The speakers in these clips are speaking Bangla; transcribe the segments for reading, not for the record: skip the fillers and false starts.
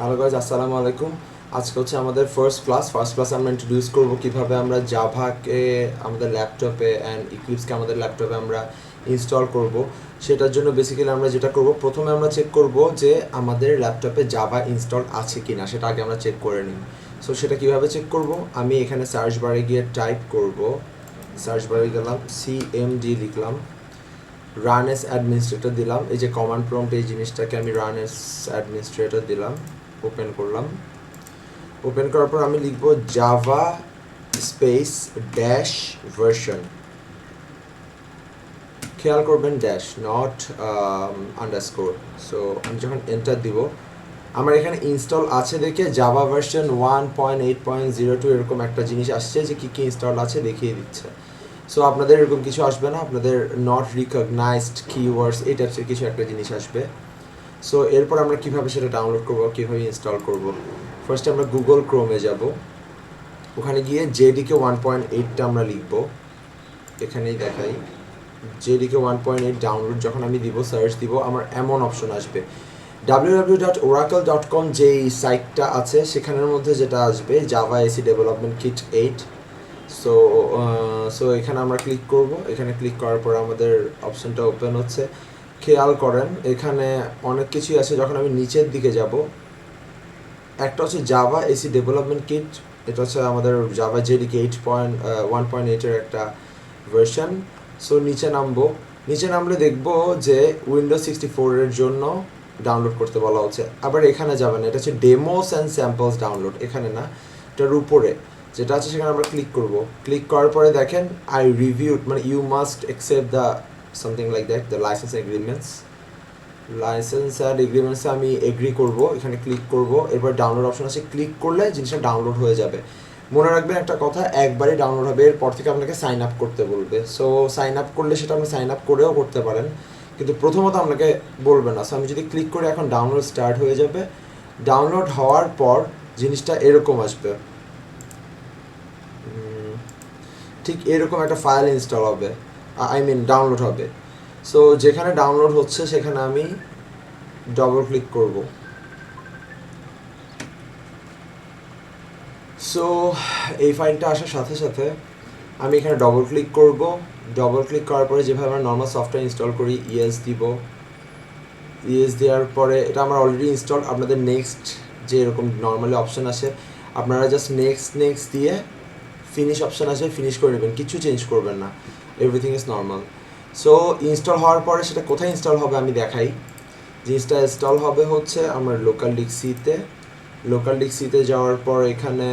হ্যালো গাইজ, আসসালামু আলাইকুম। আজকে হচ্ছে আমাদের ফার্স্ট ক্লাস আমরা ইন্ট্রোডিউস করব কিভাবে আমরা জাভাকে আমাদের ল্যাপটপে অ্যান্ড ইক্লিপসকে আমাদের ল্যাপটপে আমরা ইনস্টল করব। সেটার জন্য বেসিক্যালি আমরা যেটা করব, প্রথমে আমরা চেক করব যে আমাদের ল্যাপটপে জাভা ইনস্টল আছে কি না, সেটা আগে আমরা চেক করে নিই। সো সেটা কীভাবে চেক করব, আমি এখানে সার্চ বারে গিয়ে টাইপ করব, সার্চ বারে গেলাম, সিএমডি লিখলাম, রান এস অ্যাডমিনিস্ট্রেটর দিলাম, এই যে কমান্ড প্রম্পট এই জিনিসটাকে আমি রান এস অ্যাডমিনিস্ট্রেটর দিলাম, ওপেন করলাম। ওপেন করার পর আমি লিখব জাভা স্পেস ড্যাশ ভার্সন, খেয়াল করবেন ড্যাশ, নট আন্ডারস্কোর। সো আমি যখন এন্টার দিব, আমার এখানে ইনস্টল আছে দেখে জাভা ভার্সন 1.8.02 এরকম একটা জিনিস আসছে যে কী কী ইনস্টল আছে দেখিয়ে দিচ্ছে। সো আপনাদের এরকম কিছু আসবে না, আপনাদের নট রিকগনাইজড কিওয়ার্ডস এই টাইপসের কিছু একটা জিনিস আসবে। সো এরপর আমরা কীভাবে সেটা ডাউনলোড করবো, কীভাবে ইনস্টল করব, ফার্স্টে আমরা গুগল ক্রোমে যাব, ওখানে গিয়ে জেডিকে 1.8টা আমরা লিখব, এখানেই দেখাই জেডিকে 1.8 ডাউনলোড যখন আমি দিব, সার্চ দিব, আমার এমন অপশন আসবে www.oracle.com যেই সাইটটা আছে সেখানের মধ্যে যেটা আসবে Java AC development kit 8। So এখানে আমরা ক্লিক করব, এখানে ক্লিক করার পর আমাদের অপশনটা ওপেন হচ্ছে। খেয়াল করেন এখানে অনেক কিছুই আছে, যখন আমি নিচের দিকে যাব, একটা হচ্ছে জাভা এসি ডেভেলপমেন্ট কিট, এটা হচ্ছে আমাদের জাভা জেডিকে 1.8-এর একটা ভার্সন। সো নিচে নামলে দেখবো যে উইন্ডোজ 64-এর জন্য ডাউনলোড করতে বলা হচ্ছে। আবার এখানে যাবেন, এটা হচ্ছে ডেমোস অ্যান্ড স্যাম্পলস ডাউনলোড, এখানে না, এটার উপরে যেটা আছে সেখানে আমরা ক্লিক করব। ক্লিক করার পরে দেখেন আই রিভিউড, মানে you must accept the something like that, the licence and এগ্রিমেন্টসে আমি এগ্রি করব, এখানে ক্লিক করব। এরপর ডাউনলোড অপশন আছে, ক্লিক করলে জিনিসটা ডাউনলোড হয়ে যাবে। মনে রাখবেন একটা কথা, একবারই ডাউনলোড হবে, এরপর থেকে আপনাকে সাইন আপ করতে বলবে। সো সাইন আপ করলে সেটা আপনি সাইন আপ করেও করতে পারেন, কিন্তু প্রথমত আপনাকে বলবে না। সো আমি যদি ক্লিক করি, এখন ডাউনলোড স্টার্ট হয়ে যাবে। ডাউনলোড হওয়ার পর জিনিসটা এরকম আসবে, ঠিক এরকম একটা ফাইল ইনস্টল হবে, ডাউনলোড হবে। সো যেখানে ডাউনলোড হচ্ছে সেখানে আমি ডবল ক্লিক করব। সো এই ফাইলটা আসার সাথে সাথে আমি এখানে ডবল ক্লিক করব। ডবল ক্লিক করার পরে যেভাবে আমরা নর্মাল সফটওয়্যার ইনস্টল করি, ইএস দিব, ইএস দেওয়ার পরে এটা আমার অলরেডি ইনস্টল। আপনাদের নেক্সট যে এরকম নর্মালি অপশান আসে, আপনারা জাস্ট নেক্সট দিয়ে ফিনিশ অপশান আসে, ফিনিশ করে নেবেন, কিছু চেঞ্জ করবেন না, everything is normal. So install হওয়ার পরে সেটা কোথায় ইনস্টল হবে আমি দেখাই। জিনিসটা ইনস্টল হবে হচ্ছে আমার লোকাল ডিক্সিতে যাওয়ার পর এখানে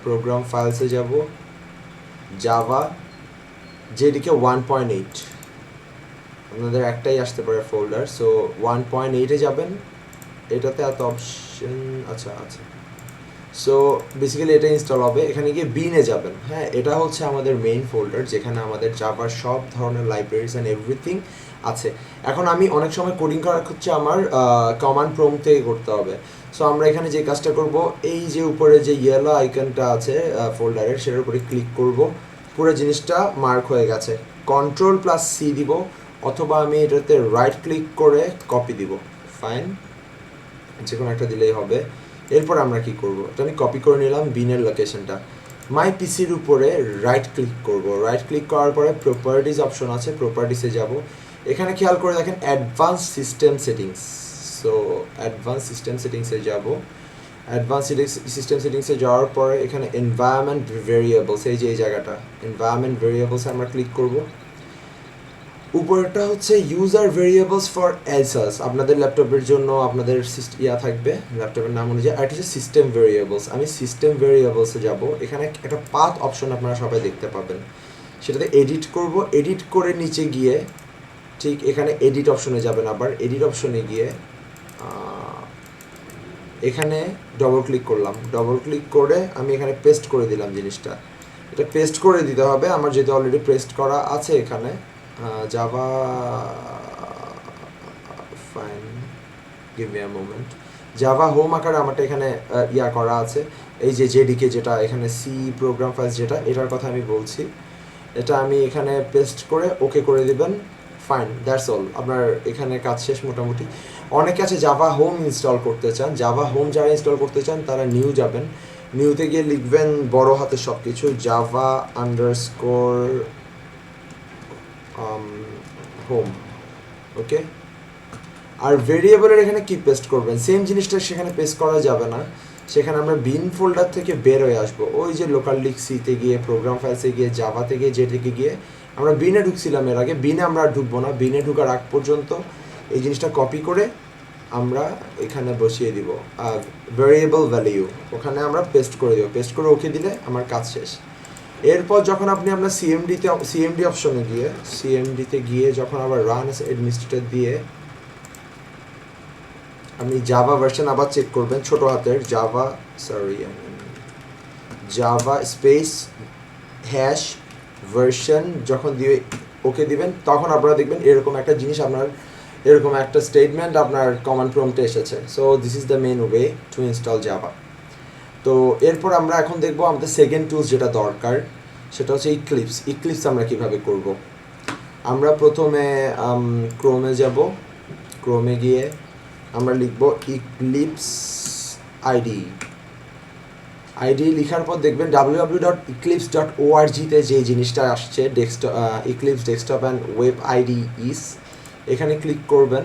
প্রোগ্রাম ফাইলসে যাব, জাভা জেডিকে 1.8, আপনাদের একটাই আসতে পারে ফোল্ডার। সো 1.8-এ যাবেন, এটাতে এত অপশন আচ্ছা। সো বেসিক্যালি এটা ইনস্টল হবে, এখানে গিয়ে বিনে যাবেন। হ্যাঁ, এটা হচ্ছে আমাদের মেইন ফোল্ডার যেখানে আমাদের জাভার সব ধরনের লাইব্রেরিজ অ্যান্ড এভরিথিং আছে। এখন আমি অনেক সময় কোডিং করা হচ্ছে আমার কমান্ড প্রম্পট থেকে করতে হবে। সো আমরা এখানে যে কাজটা করব, এই যে উপরে যে ইয়েলো আইকনটা আছে ফোল্ডারের, সেটার উপরে ক্লিক করব, পুরো জিনিসটা মার্ক হয়ে গেছে। Ctrl+C দিব, অথবা আমি এটাতে রাইট ক্লিক করে কপি দিব, ফাইন, যে কোনো একটা দিলেই হবে। এরপর আমরা কি করব, এটা আমি কপি করে নিলাম বিনের লোকেশনটা, মাই পিসির উপরে রাইট ক্লিক করব। রাইট ক্লিক করার পরে প্রপার্টিজ অপশন আছে, প্রপার্টিসে যাব। এখানে খেয়াল করে দেখেন advance system settings. So advance system সেটিংসে যাব। অ্যাডভান্স সিস্টেম সেটিংসে যাওয়ার পরে এখানে এনভায়রনমেন্ট ভেরিয়েবলস, এই যে এই জায়গাটা এনভায়রনমেন্ট ভেরিয়েবলসে আমরা ক্লিক করব। উপরেরটা হচ্ছে ইউজার ভেরিয়েবলস ফর এলসাস, আপনাদের ল্যাপটপের জন্য আপনাদের থাকবে ল্যাপটপের নাম অনুযায়ী। আর এটা হচ্ছে সিস্টেম ভেরিয়েবলস, আমি সিস্টেম ভেরিয়েবলসে যাব। এখানে একটা পাথ অপশন আপনারা সবাই দেখতে পাবেন, সেটাতে এডিট করব। এডিট করে নিচে গিয়ে ঠিক এখানে এডিট অপশনে যাবেন, আবার এডিট অপশনে গিয়ে এখানে ডবল ক্লিক করলাম। ডবল ক্লিক করে আমি এখানে পেস্ট করে দিলাম জিনিসটা। এটা পেস্ট করে দিতে হবে, আমার যেহেতু অলরেডি পেস্ট করা আছে এখানে Java, fine, give me a moment, Java home আকারে আমারটা এখানে করা আছে। এই যে জেডিকে যেটা এখানে সি প্রোগ্রাম ফাইল যেটা, এটার কথা আমি বলছি, এটা আমি এখানে পেস্ট করে ওকে করে দিবেন, ফাইন, দ্যাটস অল। আপনার এখানে কাজ শেষ মোটামুটি। অনেকে আছে জাভা হোম ইনস্টল করতে চান, জাভা হোম যারা ইনস্টল করতে চান তারা নিউ যাবেন, নিউতে গিয়ে লিখবেন বড় হাতে সব কিছু জাভা আন্ডারস্কোর হোম, ওকে। আর ভেরিয়েবলের এখানে কি পেস্ট করবেন, সেম জিনিসটা সেখানে পেস্ট করা যাবে না, সেখানে আমরা বিন ফোল্ডার থেকে বের হয়ে আসবো, ওই যে লোকাল লিক সিতে গিয়ে প্রোগ্রাম ফাইলসে গিয়ে জাভাতে গিয়ে যেটিকে গিয়ে আমরা বিনে ঢুকছিলাম এর আগে, বিনে আমরা আর ঢুকবো না, বিনে ঢুকার আগ পর্যন্ত এই জিনিসটা কপি করে আমরা এখানে বসিয়ে দিব ভেরিয়েবল ভ্যালিউ, ওখানে আমরা পেস্ট করে দেবো, পেস্ট করে ওকে দিলে আমার কাজ শেষ। এরপর যখন আপনি আপনার সিএমডি অপশনে গিয়ে সিএমডিতে গিয়ে যখন আবার রান অ্যাডমিনিস্ট্রেটর দিয়ে আপনি জাভা ভার্সন আবার চেক করবেন, ছোট হাতের জাভা স্পেস হ্যাশ ভার্সন যখন দিয়ে ওকে দিবেন তখন আপনারা দেখবেন এরকম একটা জিনিস, আপনার এরকম একটা স্টেটমেন্ট আপনার কমান্ড প্রম্পটে এসেছে। So this is the main way to install Java. তো এরপর আমরা এখন দেখবো আমাদের সেকেন্ড টুলস যেটা দরকার, সেটা হচ্ছে ইক্লিপস আমরা কিভাবে করব। আমরা প্রথমে ক্রোমে যাব, ক্রোমে গিয়ে আমরা লিখব ইক্লিপস আইডি লিখার পর দেখবেন www.eclipse.org তে যে জিনিসটা আসছে eclipse desktop and web ID এখানে ক্লিক করবেন।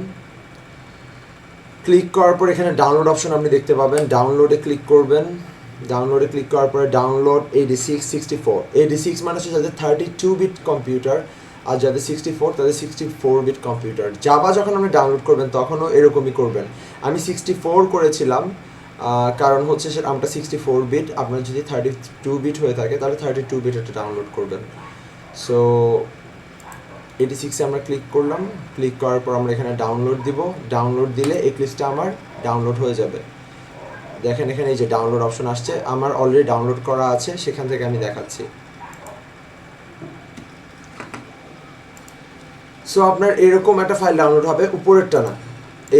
ক্লিক করার পর এখানে ডাউনলোড অপশন আপনি দেখতে পাবেন, ডাউনলোডে ক্লিক করবেন। ডাউনলোডে ক্লিক করার পরে ডাউনলোড 8664, 86 মানে হচ্ছে যাদের 32 বিট কম্পিউটার, আর যাদের 64 তাদের 64 বিট কম্পিউটার। জাভা যখন আপনি ডাউনলোড করবেন তখনও এরকমই করবেন। আমি 64 করেছিলাম, কারণ হচ্ছে সেটা আমরা 64 বিট, আপনার যদি 32 বিট হয়ে থাকে তাহলে 32 বিট একটা ডাউনলোড করবেন। সো 86-এ আমরা ক্লিক করলাম, ক্লিক করার পর আমরা এখানে ডাউনলোড দিব, ডাউনলোড দিলে এক্লিপসটা আমার ডাউনলোড হয়ে যাবে। দেখেন এখানে এই যে ডাউনলোড অপশন আসছে, আমার অলরেডি ডাউনলোড করা আছে, সেখান থেকে আমি দেখাচ্ছি। সো আপনার এরকম একটা ফাইল ডাউনলোড হবে, উপরেরটা না,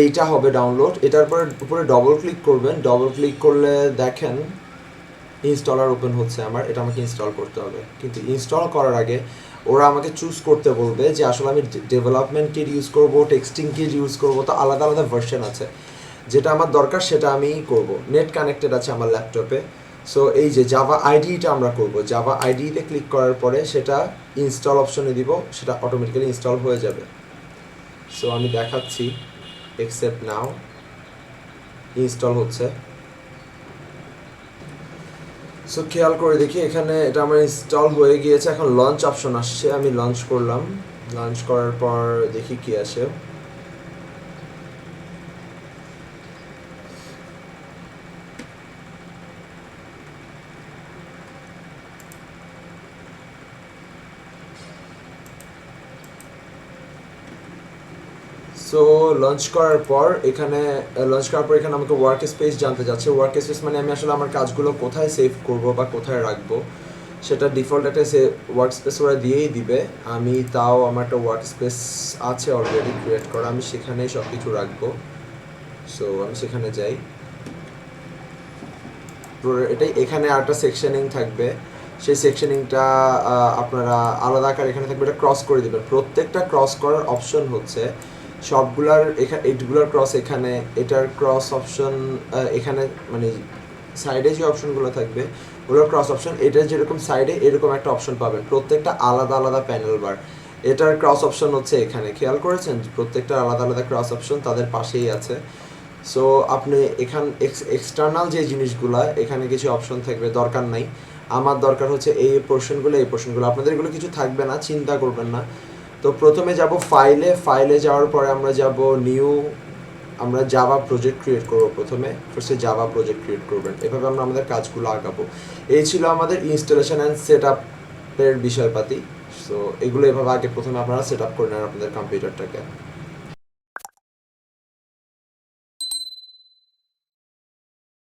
এইটা হবে ডাউনলোড। এটার পরে উপরে ডবল ক্লিক করবেন, ডবল ক্লিক করলে দেখেন ইনস্টলার ওপেন হচ্ছে আমার, এটা আমাকে ইনস্টল করতে হবে। কিন্তু ইনস্টল করার আগে ওরা আমাকে চুজ করতে বলবে যে আসলে আমি ডেভেলপমেন্ট কিট ইউজ করবো, টেক্সটিং কিট ইউজ করবো, তো আলাদা আলাদা ভার্সন আছে, যেটা আমার দরকার সেটা আমি করব। নেট কানেক্টেড আছে আমার ল্যাপটপে। সো এই যে জাভা আইডিটা আমরা করব, জাভা আইডিতে ক্লিক করার পরে সেটা ইনস্টল অপশনে দিব, সেটা অটোমেটিক্যালি ইনস্টল হয়ে যাবে। সো আমি দেখাচ্ছি, অ্যাকসেপ্ট নাও, ইনস্টল হচ্ছে। সো খেয়াল করে দেখি এখানে এটা আমার ইনস্টল হয়ে গিয়েছে, এখন লঞ্চ অপশন আসছে, আমি লঞ্চ করলাম। লঞ্চ করার পর দেখি কি আসে। সো লঞ্চ করার পর এখানে আমাকে ওয়ার্ক স্পেস জানতে যাচ্ছে। ওয়ার্ক স্পেস মানে আমি আসলে আমার কাজগুলো কোথায় সেভ করব বা কোথায় রাখবো, সেটা ডিফল্ট একটা ওয়ার্ক স্পেস ওরা দিয়েই দিবে। আমি তাও আমার একটা ওয়ার্ক স্পেস আছে অলরেডি ক্রিয়েট করা, আমি সেখানেই সব কিছু রাখবো। সো আমি সেখানে যাই, এটাই এখানে আরেকটা সেকশনিং থাকবে, সেই সেকশনিংটা আপনারা আলাদা আকার এখানে থাকবে, এটা ক্রস করে দেবেন। প্রত্যেকটা ক্রস করার অপশন হচ্ছে সবগুলার এখানে, এইটগুলার ক্রস এখানে, এটার ক্রস অপশন এখানে, মানে সাইডে যে অপশনগুলো থাকবে ওগুলোর ক্রস অপশন, এটার যেরকম সাইডে এরকম একটা অপশন পাবেন, প্রত্যেকটা আলাদা আলাদা প্যানেল বার। এটার ক্রস অপশন হচ্ছে এখানে, খেয়াল করেছেন প্রত্যেকটা আলাদা আলাদা ক্রস অপশন তাদের পাশেই আছে। সো আপনি এক্সটার্নাল যে জিনিসগুলো এখানে কিছু অপশন থাকবে, দরকার নাই। আমার দরকার হচ্ছে এই পোর্শনগুলো, আপনাদের এগুলো কিছু থাকবে না, চিন্তা করবেন না। তো প্রথমে যাব ফাইলে যাওয়ার পরে আমরা যাব নিউ, আমরা জাভা প্রজেক্ট ক্রিয়েট করবো। প্রথমে ফার্স্টে জাভা প্রজেক্ট ক্রিয়েট করবেন, এভাবে আমরা আমাদের কাজগুলো আগাবো। এই ছিল আমাদের ইনস্টলেশন অ্যান্ড সেট আপের বিষয়পাতি। সো এগুলো এভাবে আগে প্রথমে আপনারা সেট আপ করে নেন আপনাদের কম্পিউটারটাকে।